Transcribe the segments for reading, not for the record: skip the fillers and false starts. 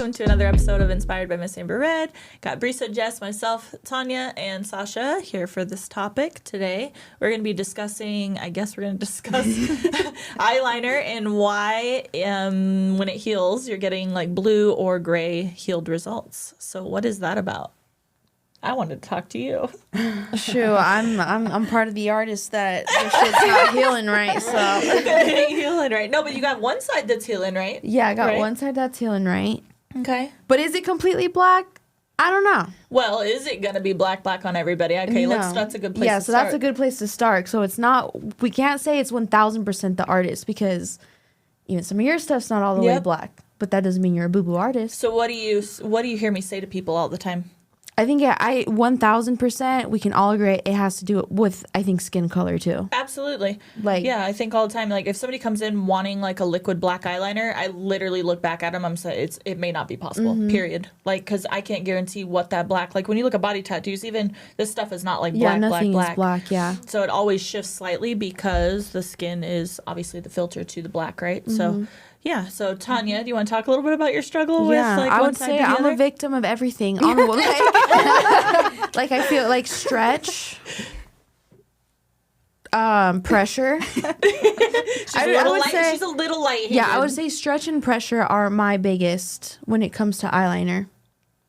welcome to another episode of Inspired by Miss Amber Red. Got Brisa, Jess, myself, Tanya, and Sasha here for this topic today. We're going to be discussing, eyeliner and why when it heals, you're getting like blue or gray healed results. So what is that about? I wanted to talk to you. Shoot, I'm part of the artist that their shit's not healing right, so. It ain't healing right. No, but you got one side that's healing right. Yeah, I got one side that's healing right. Okay. But is it completely black? I don't know. Well, is it going to be black on everybody? Okay, No. that's a good place to start. Yeah, so that's a good place to start. So it's not, we can't say it's 1000% the artist because even some of your stuff's not all the way black. But that doesn't mean you're a boo-boo artist. So what do you hear me say to people all the time? I think 1000% we can all agree it has to do with, I think, skin color too. Absolutely. Like, yeah, I think all the time, like if somebody comes in wanting like a liquid black eyeliner, I literally look back at them. I'm saying it may not be possible, period. Like, because I can't guarantee what that black, like when you look at body tattoos, even this stuff is not like black, nothing black. is black, yeah. So it always shifts slightly because the skin is obviously the filter to the black, right? So yeah, so Tanya, do you want to talk a little bit about your struggle with like I one would side say to the I'm other? a victim of everything. Like I feel like stretch, pressure. She's a little light. Yeah, I would say stretch and pressure are my biggest when it comes to eyeliner.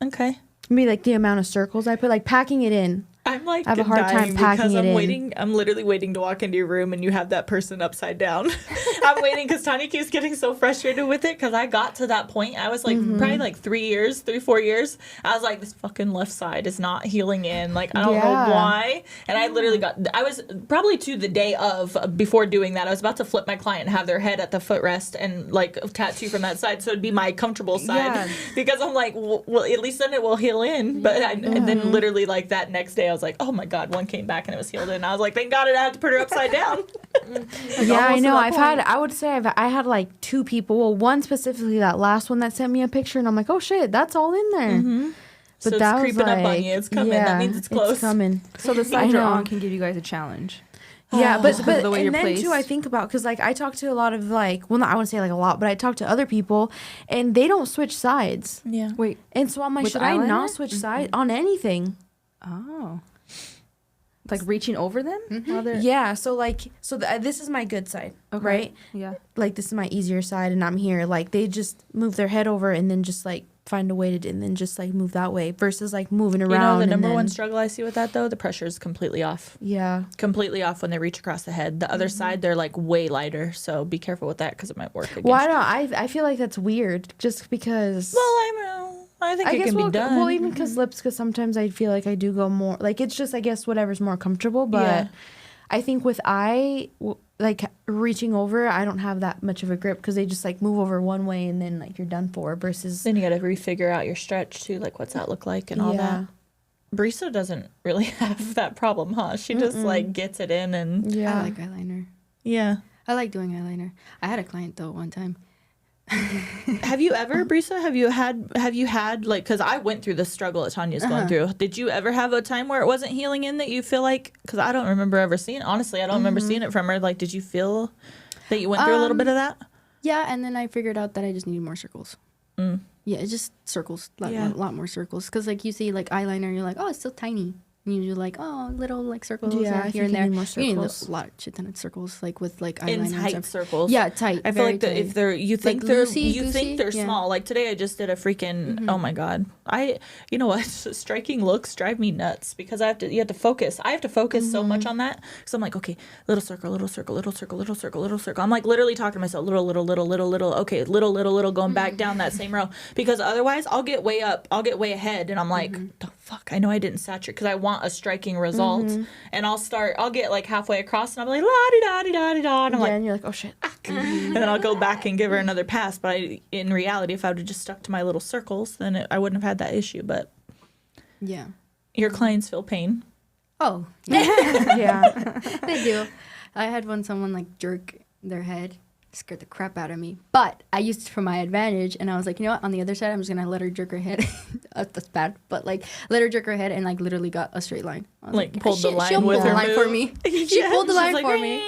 Okay. Maybe like the amount of circles I put, like packing it in. I'm like I have a hard time packing it in. I'm literally waiting to walk into your room and you have that person upside down. I'm waiting because Tanya keeps getting so frustrated with it because I got to that point. I was like probably like 4 years. I was like, this fucking left side is not healing in. Like, I don't know why. And I literally I was probably to the day of before doing that. I was about to flip my client and have their head at the footrest and like tattoo from that side. So it'd be my comfortable side because I'm like, well, at least then it will heal in. But and then literally like that next day, I was like, oh my God, one came back and it was healed in. And I was like, thank God I had to put her upside down. Yeah, I know. I had like two people. Well, one specifically, that last one that sent me a picture, and I'm like, oh shit, that's all in there. But so that it's creeping up on you. It's coming. That means it's close. It's coming. So the side you're on can give you guys a challenge. Yeah, but the way and you're then placed. too, I think about, because like I talk to a lot of like, well, not, I wouldn't say like a lot, but I talk to other people, and they don't switch sides. Yeah. Wait. And so I'm like, With should eyeliner? I not switch sides on anything? Oh. Like reaching over them? Yeah, so like, this is my good side, right? Yeah. Like this is my easier side, and I'm here. Like they just move their head over and then just like find a way to, and then just like move that way versus like moving around. You know, the number one struggle I see with that though, the pressure is completely off. Yeah. Completely off when they reach across the head. The other side, they're like way lighter. So be careful with that because it might work against Well, I you. don't. I feel like that's weird, just because. Well, I think it can be done. Well, even because lips, because sometimes I feel like I do go more, like it's just, I guess, whatever's more comfortable. But I think with like reaching over, I don't have that much of a grip because they just like move over one way and then like you're done for. Versus then you got to refigure out your stretch too, like what's that look like and all that. Brisa doesn't really have that problem, huh? She just like gets it in and I like eyeliner. Yeah. I like doing eyeliner. I had a client though one time. Have you ever, Brisa, have you had like, because I went through the struggle that Tanya's going through. Did you ever have a time where it wasn't healing in that you feel like, because I don't remember ever seeing, honestly, I don't remember seeing it from her. Like, did you feel that you went through a little bit of that? Yeah, and then I figured out that I just needed more circles. Yeah, it's just circles, a lot more circles. Because like you see like eyeliner, you're like, oh, it's still tiny. And you do like, oh, little like circles here and there. More You need circles. a lot of shit ton of circles, like with like eyeliner. In and tight stuff. circles. Yeah, tight. I feel like tight. if they're you think Like they're loosey-goosey? small. Like today I just did a freaking oh my God. You know what? Striking looks drive me nuts because you have to focus. I have to focus so much on that. So I'm like, okay, little circle, little circle, little circle, little circle, little circle. I'm like literally talking to myself, little, okay, little, going back down that same row. Because otherwise I'll get way up, I'll get way ahead and I'm like, the fuck, I know I didn't saturate because I want a striking result. And I'll get like halfway across and I'm like, la-di-da-di-da-di-da. And I'm like, and you're like, oh shit. and then I'll go back and give her another pass. But in reality, if I would have just stuck to my little circles, then I wouldn't have had that issue. But Yeah. your clients feel pain. Oh. Yeah. They do. I had someone like jerk their head, scared the crap out of me. But I used it for my advantage, and I was like, you know what? On the other side, I'm just gonna let her jerk her head. That's bad, but like let her jerk her head, and like literally got a straight line. I was Like pulled the line she'll with pull the her line move. for me. She pulled the line like, for me.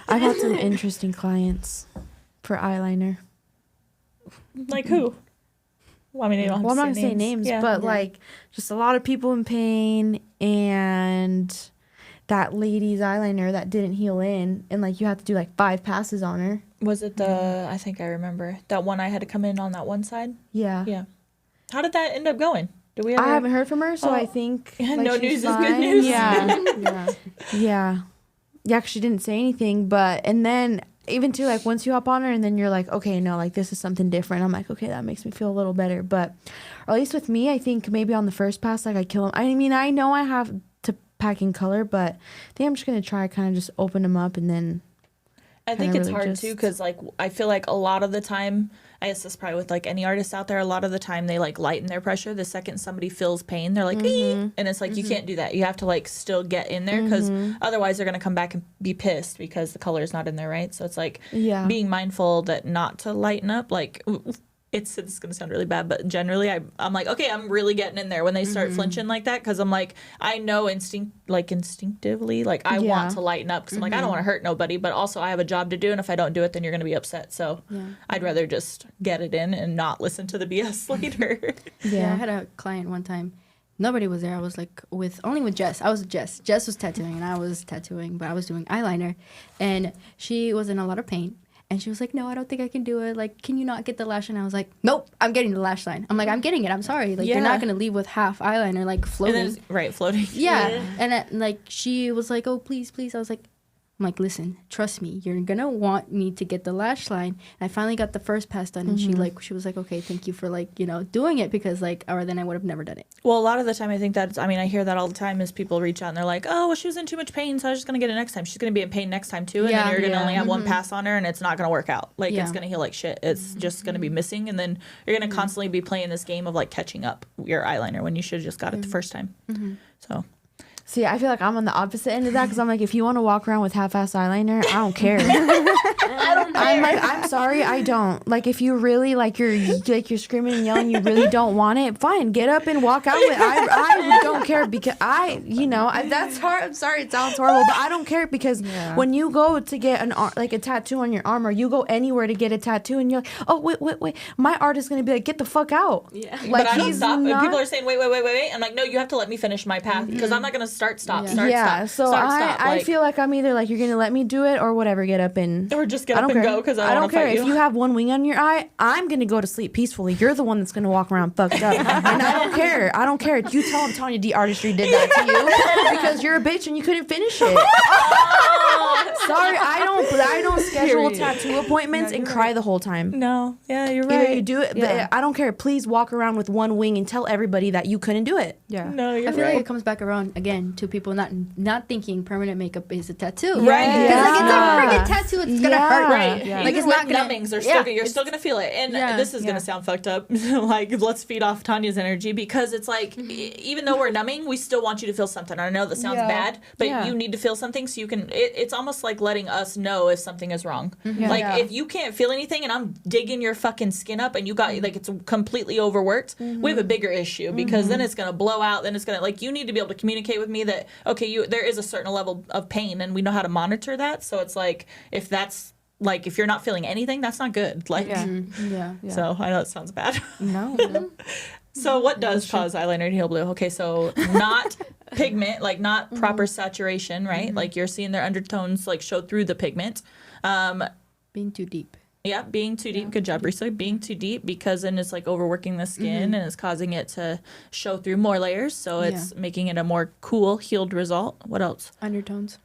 I've had some interesting clients for eyeliner. Like who? Well, I mean, you don't have I'm to not gonna say names, Yeah. but like just a lot of people in pain, and that lady's eyeliner that didn't heal in, and like you had to do like 5 passes on her. Was it I think I remember that one I had to come in on that one side? Yeah. Yeah. How did that end up going? Did we ever? I haven't heard from her, so I think Yeah, like, no she's news is fine. good news. Yeah. Yeah. Yeah, 'cause she didn't say anything, and then even too, like once you hop on her and then you're like, okay, no, like this is something different. I'm like, okay, that makes me feel a little better. But, or at least with me, I think maybe on the first pass, like I kill him. I mean, I know I have to pack in color, but I think I'm just going to try kind of just open them up and then. I think it's really hard just- too because like I feel like a lot of the time, I guess this is probably with like any artist out there, a lot of the time they like lighten their pressure. The second somebody feels pain, they're like, "Ee!" And it's like you can't do that. You have to like still get in there because otherwise they're gonna come back and be pissed because the color is not in there, right? So it's like Yeah. being mindful that not to lighten up. Like it's gonna sound really bad, but generally I'm like, okay, I'm really getting in there when they start flinching like that because I'm like, I know instinctively, like I want to lighten up because I'm like, I don't want to hurt nobody, but also I have a job to do, and if I don't do it, then you're gonna be upset. So I'd rather just get it in and not listen to the BS later. Yeah, I had a client one time. Nobody was there. I was like only with Jess. I was with Jess. Jess was tattooing and I was tattooing, but I was doing eyeliner, and she was in a lot of pain. And she was like, no, I don't think I can do it. Like, can you not get the lash line? I was like, nope, I'm getting the lash line. I'm like, I'm getting it. I'm sorry. Like, you're not going to leave with half eyeliner, like, floating. Floating. Yeah. And like, she was like, oh, please, please. I was like, listen, trust me. You're going to want me to get the lash line. And I finally got the first pass done. And she was like, okay, thank you for like, doing it because like, or then I would have never done it. Well, a lot of the time I think I hear that all the time is people reach out and they're like, oh, well, she was in too much pain, so I was just going to get it next time. She's going to be in pain next time too. And then you're going to only have one pass on her and it's not going to work out. Like it's going to heal like shit. It's just going to be missing. And then you're going to constantly be playing this game of like catching up your eyeliner when you should have just got it the first time. So. See, I feel like I'm on the opposite end of that because I'm like, if you want to walk around with half-ass eyeliner, I don't care. I don't care. I'm like, I'm sorry, I don't. Like, if you really you're screaming and yelling, you really don't want it, fine, get up and walk out with it. I don't care because that's hard. I'm sorry, it sounds horrible, but I don't care because when you go to get a tattoo on your arm or you go anywhere to get a tattoo and you're like, oh wait, my artist is gonna be like, get the fuck out. Yeah, like but I don't stop. And people are saying, wait. I'm like, no, you have to let me finish my path because I'm not gonna start, stop. So I feel like I'm either like, you're gonna let me do it or whatever, get up and or just get up and go because I don't care fight if you have one wing on your eye. I'm gonna go to sleep peacefully. You're the one that's gonna walk around fucked up, and I don't care. You tell him Tanya D Artistry did that to you because you're a bitch and you couldn't finish it. Sorry, I don't schedule tattoo appointments and cry the whole time. No, yeah, you're right. Either you do it, but I don't care. Please walk around with one wing and tell everybody that you couldn't do it. Yeah, no, you're I feel right. like it comes back around again to people not thinking permanent makeup is a tattoo. Right. Because like it's a freaking tattoo. It's gonna hurt. Right. Yeah. Like it's not not numbings. They're still you're still gonna feel it. And this is gonna sound fucked up. Like let's feed off Tanya's energy because it's like even though we're numbing, we still want you to feel something. I know that sounds bad, but you need to feel something so you can. It's almost like letting us know if something is wrong. Like if you can't feel anything and I'm digging your fucking skin up and you got like it's completely overworked, we have a bigger issue because then it's gonna blow out. Then it's gonna like you need to be able to communicate with me that okay, there is a certain level of pain and we know how to monitor that. So it's like if that's like if you're not feeling anything, that's not good. Like so I know it sounds bad. No. So what does cause eyeliner to heal blue? Okay, so not pigment, like not proper saturation, right? Like you're seeing their undertones like show through the pigment. Being too deep. Yeah, being too deep. Good job, Risa. Being too deep because then it's like overworking the skin and it's causing it to show through more layers. So it's making it a more cool, healed result. What else? Undertones.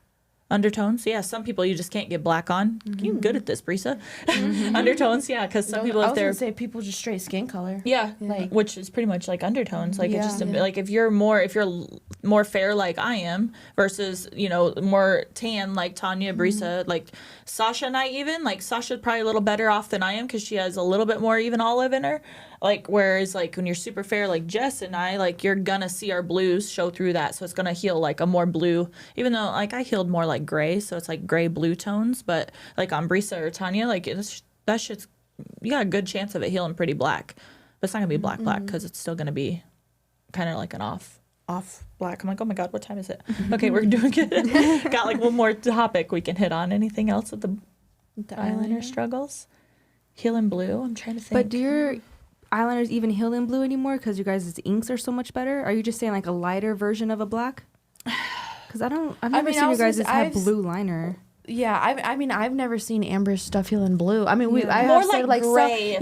Undertones, yeah. Some people you just can't get black on. You're good at this, Brisa. Undertones, yeah, because some people I if was they're gonna say people just straight skin color. yeah, like which is pretty much like undertones. Like it's just like if you're more fair like I am versus more tan like Tanya, Brisa, like Sasha and I even like Sasha's probably a little better off than I am because she has a little bit more even olive in her. Like whereas like when you're super fair like Jess and I like you're gonna see our blues show through that, so it's gonna heal like a more blue. Even though like I healed more like gray, so it's like gray blue tones. But like on Brisa or Tanya, like that shit's you got a good chance of it healing pretty black, but it's not gonna be black because it's still gonna be kind of like an off black. I'm like, oh my god, what time is it? Okay, we're doing it. Got like one more topic we can hit on. Anything else with the eyeliner struggles? Healing blue. I'm trying to think. But do your eyeliners even heal in blue anymore because you guys' inks are so much better? Are you just saying like a lighter version of a black? Because I've never seen you guys have blue liner. Yeah, I mean, I've never seen Amber's stuff heal in blue. I mean, I more have like said, like gray.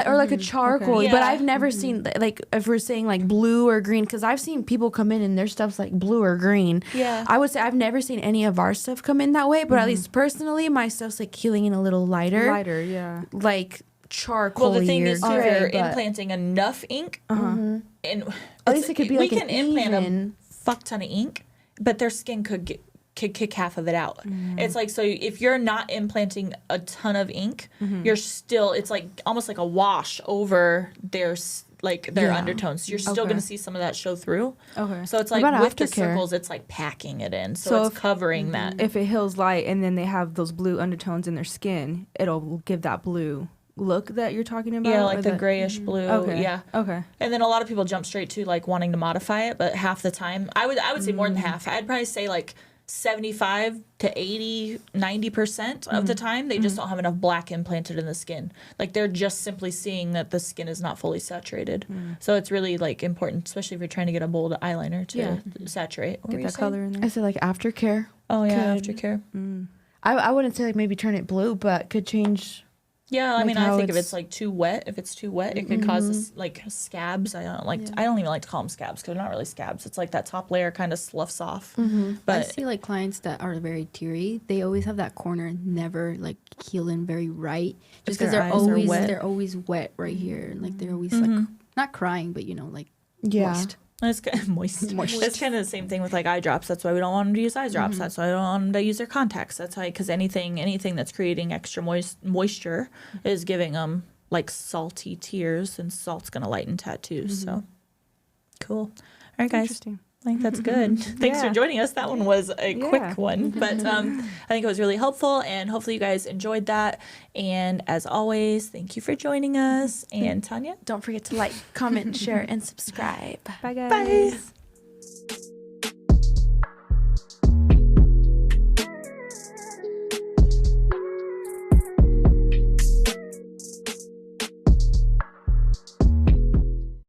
or like a charcoal. Okay. But Yeah. I've never seen like if we're saying like blue or green, because I've seen people come in and their stuff's like blue or green. Yeah, I would say I've never seen any of our stuff come in that way. But at least personally, my stuff's like healing in a little lighter. Lighter, yeah. Like charcoal. well, the thing is, if you're implanting enough ink, and at least it could be like we an can implant even a fuck ton of ink, but their skin could kick half of it out. It's like, so if you're not implanting a ton of ink, you're still, it's like almost like a wash over their undertones. You're still going to see some of that show through. Okay. So it's like with the circles, it's like packing it in. So it's covering that. If it heals light and then they have those blue undertones in their skin, it'll give that blue look that you're talking about. Yeah, like the grayish blue. Okay. Yeah. Okay. And then a lot of people jump straight to like wanting to modify it, but half the time, I would say more than half. I'd probably say like 75 to 80, 90% of the time, they just don't have enough black implanted in the skin. Like they're just simply seeing that the skin is not fully saturated. So it's really like important, especially if you're trying to get a bold eyeliner to saturate. Get that color in there. I said like aftercare. Oh yeah, aftercare. I wouldn't say like maybe turn it blue, but could change. Yeah, I mean, how I think if it's like too wet, it could cause like scabs. I don't even like to call them scabs because they're not really scabs. It's like that top layer kind of sloughs off. I But see like clients that are very teary. They always have that corner never like healing very right, just because their eyes are wet. they're always wet right here, and like they're always like not crying, but like moist. it's moist. It's kind of the same thing with like eye drops. That's why we don't want them to use eye drops. That's why I don't want them to use their contacts. That's why, because anything that's creating extra moisture is giving them like salty tears, and salt's gonna lighten tattoos. So cool. All right, guys. Interesting. I think that's good. Thanks for joining us. That one was a quick one, but I think it was really helpful, and hopefully you guys enjoyed that. And as always, thank you for joining us. And Tanya, Don't forget to like, comment, share, and subscribe. Bye, guys. bye.